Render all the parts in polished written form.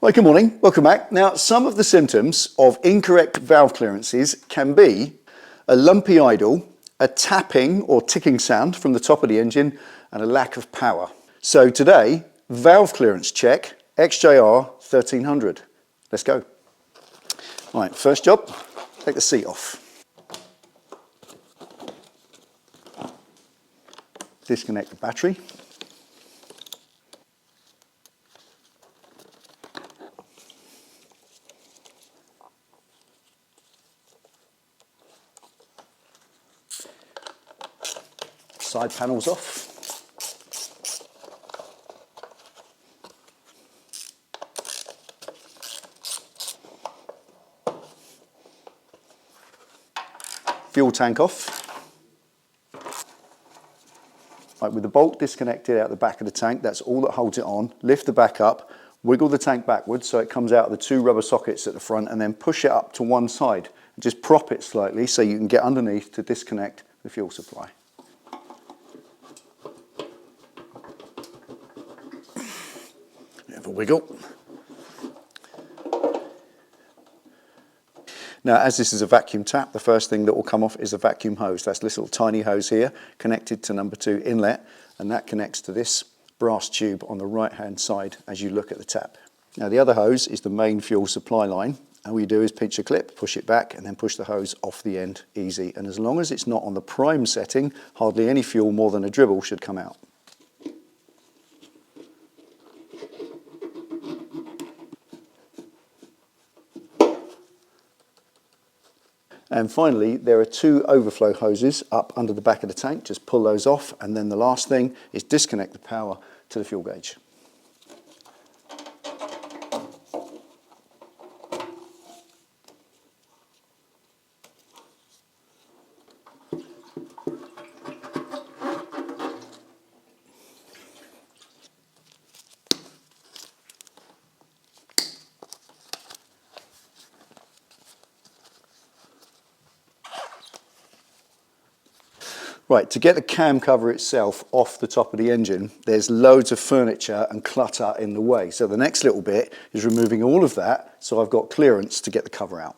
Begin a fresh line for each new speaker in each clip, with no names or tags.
Well, good morning, welcome back. Now, some of the symptoms of incorrect valve clearances can be a lumpy idle, a tapping or ticking sound from the top of the engine, and a lack of power. So today, valve clearance check, XJR 1300. Let's go. All right, first job, take the seat off. Disconnect the battery. Side panels off. Fuel tank off. Right, with the bolt disconnected out the back of the tank, that's all that holds it on. Lift the back up, wiggle the tank backwards so it comes out of the two rubber sockets at the front, and then push it up to one side. Just prop it slightly so you can get underneath to disconnect the fuel supply. Have a wiggle. Now, as this is a vacuum tap, the first thing that will come off is a vacuum hose. That's this little tiny hose here, connected to number 2 inlet, and that connects to this brass tube on the right-hand side as you look at the tap. Now, the other hose is the main fuel supply line. And all you do is pinch a clip, push it back, and then push the hose off the end, easy. And as long as it's not on the prime setting, hardly any fuel more than a dribble should come out. And finally, there are 2 overflow hoses up under the back of the tank. Just pull those off, and then the last thing is disconnect the power to the fuel gauge. Right, to get the cam cover itself off the top of the engine, there's loads of furniture and clutter in the way. So the next little bit is removing all of that so I've got clearance to get the cover out.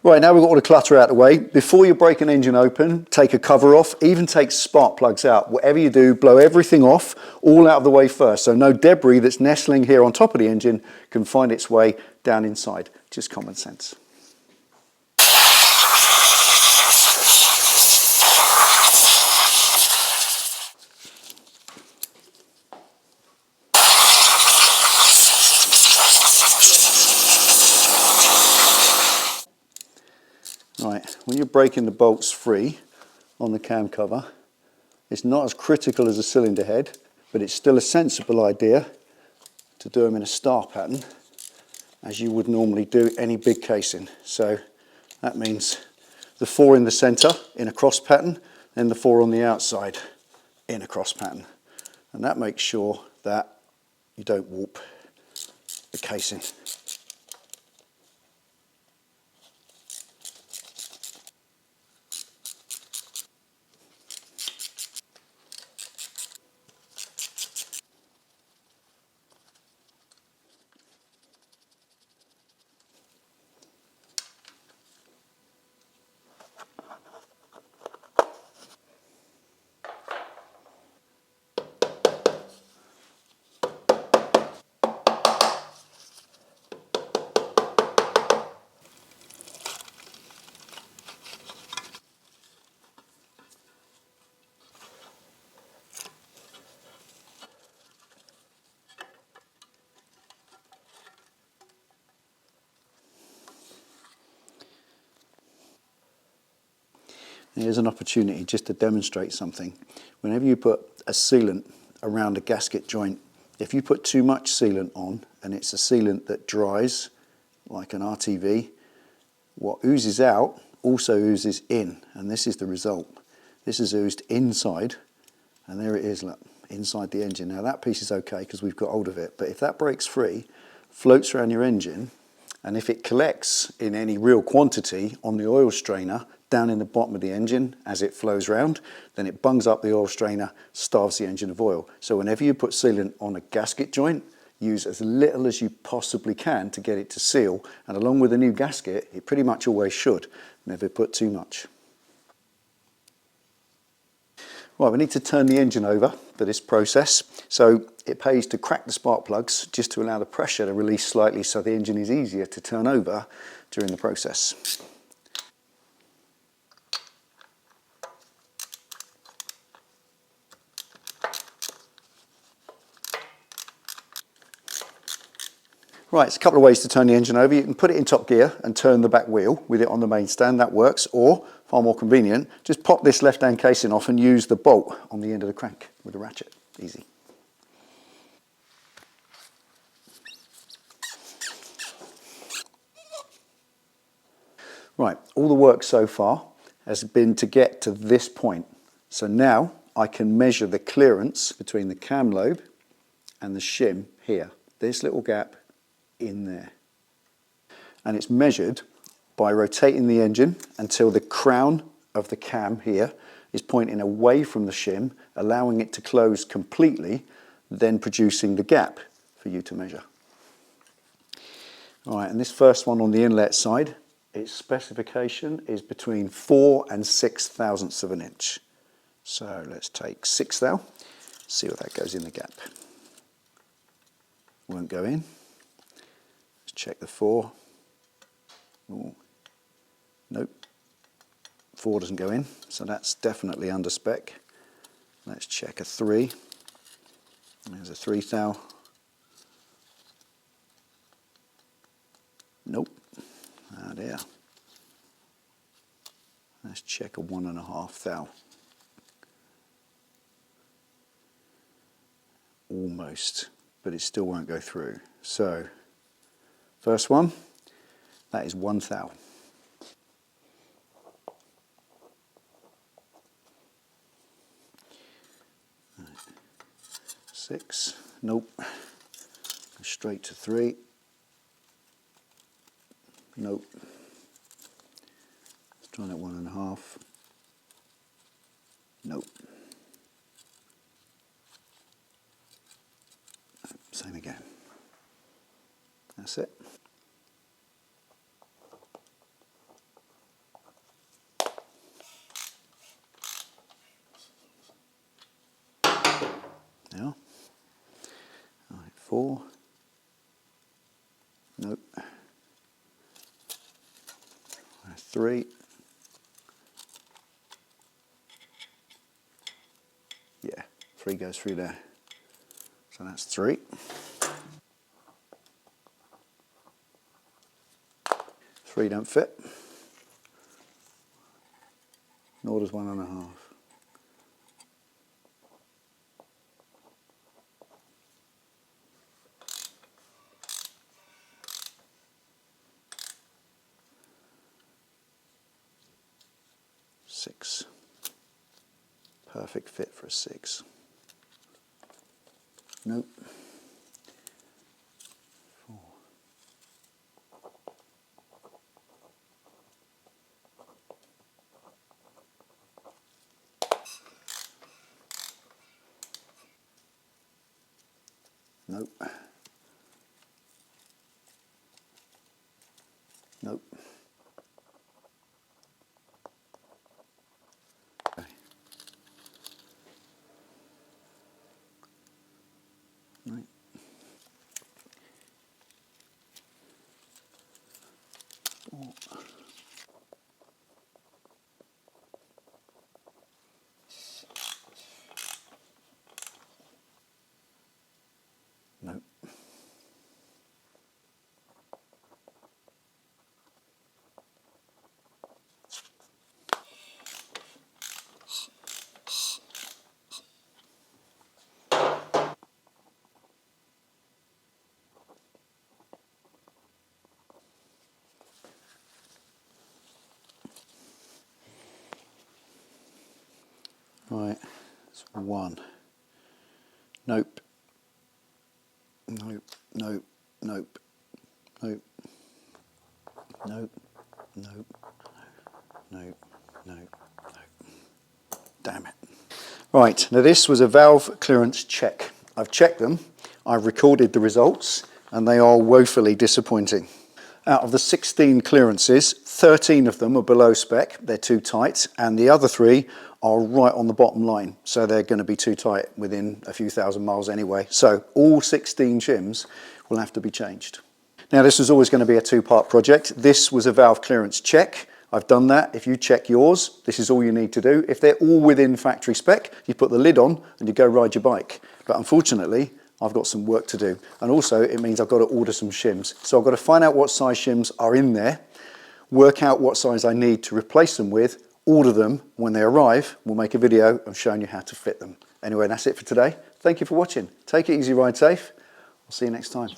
Right, now we've got all the clutter out of the way. Before you break an engine open, take a cover off, even take spark plugs out. Whatever you do, blow everything off, all out of the way first. So no debris that's nestling here on top of the engine can find its way down inside. Just common sense. Right, when you're breaking the bolts free on the cam cover, it's not as critical as a cylinder head, but it's still a sensible idea to do them in a star pattern as you would normally do any big casing. So that means the 4 in the centre in a cross pattern, then the 4 on the outside in a cross pattern. And that makes sure that you don't warp the casing. Here's an opportunity just to demonstrate something. Whenever you put a sealant around a gasket joint, if you put too much sealant on and it's a sealant that dries like an RTV, what oozes out also oozes in, and this is the result. This is oozed inside, and there it is, look, inside the engine. Now that piece is okay because we've got hold of it, but if that breaks free, floats around your engine, and if it collects in any real quantity on the oil strainer down in the bottom of the engine as it flows round, then it bungs up the oil strainer, starves the engine of oil. So whenever you put sealant on a gasket joint, use as little as you possibly can to get it to seal, and along with a new gasket, it pretty much always should. Never put too much. Right, we need to turn the engine over for this process, so it pays to crack the spark plugs just to allow the pressure to release slightly so the engine is easier to turn over during the process. Right, it's a couple of ways to turn the engine over. You can put it in top gear and turn the back wheel with it on the main stand, that works, or, far more convenient, just pop this left-hand casing off and use the bolt on the end of the crank with a ratchet. Easy. Right, all the work so far has been to get to this point. So now I can measure the clearance between the cam lobe and the shim here. This little gap in there. And it's measured by rotating the engine until the crown of the cam here is pointing away from the shim, allowing it to close completely, then producing the gap for you to measure. All right, and this first one on the inlet side, its specification is between 4 and 6 thousandths of an inch. So let's take 6 thou, see what that goes in the gap. Won't go in. Let's check the 4. Ooh. Nope. 4 doesn't go in, so that's definitely under spec. Let's check a 3. There's a 3 thou. Nope. Ah, there. Let's check a 1.5 thou. Almost, but it still won't go through. So, first one, that is 1 thou. Right. 6, nope. Go straight to 3. Nope. Let's try that 1.5. Nope. Same again. That's it. 4. Nope. 3. Yeah, 3 goes through there. So that's 3. 3 don't fit. Nor does 1.5. Six. Perfect fit for a 6. Nope. 4. Nope. Nope. Okay. Right. Nope. Right. It's 1. Nope. Nope. Nope. Nope. Nope. Nope. Nope. Nope. Nope. Damn it. Right, now this was a valve clearance check. I've checked them, I've recorded the results, and they are woefully disappointing. Out of the 16 clearances, 13 of them are below spec, they're too tight, and the other 3 are right on the bottom line, so they're going to be too tight within a few thousand miles anyway. So all 16 shims will have to be changed. Now this was always going to be a 2-part project. This was a valve clearance check. I've done that. If you check yours, this is all you need to do. If they're all within factory spec, you put the lid on and you go ride your bike. But unfortunately, I've got some work to do. And also it means I've got to order some shims. So I've got to find out what size shims are in there, work out what size I need to replace them with, order them. When they arrive, we'll make a video of showing you how to fit them. Anyway, that's it for today. Thank you for watching. Take it easy, ride safe. I'll see you next time.